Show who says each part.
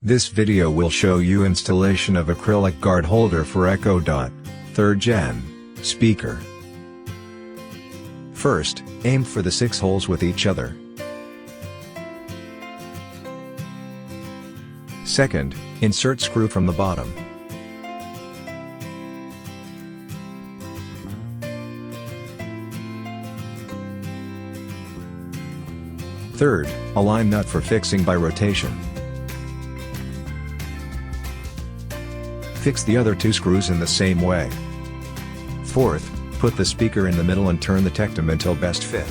Speaker 1: This video will show you installation of acrylic guard holder for Echo Dot 3rd Gen speaker. First, aim for the 6 holes with each other. Second, insert screw from the bottom. Third, align nut for fixing by rotation. Fix the other 2 screws in the same way. Fourth, put the speaker in the middle and turn the tectum until best fit.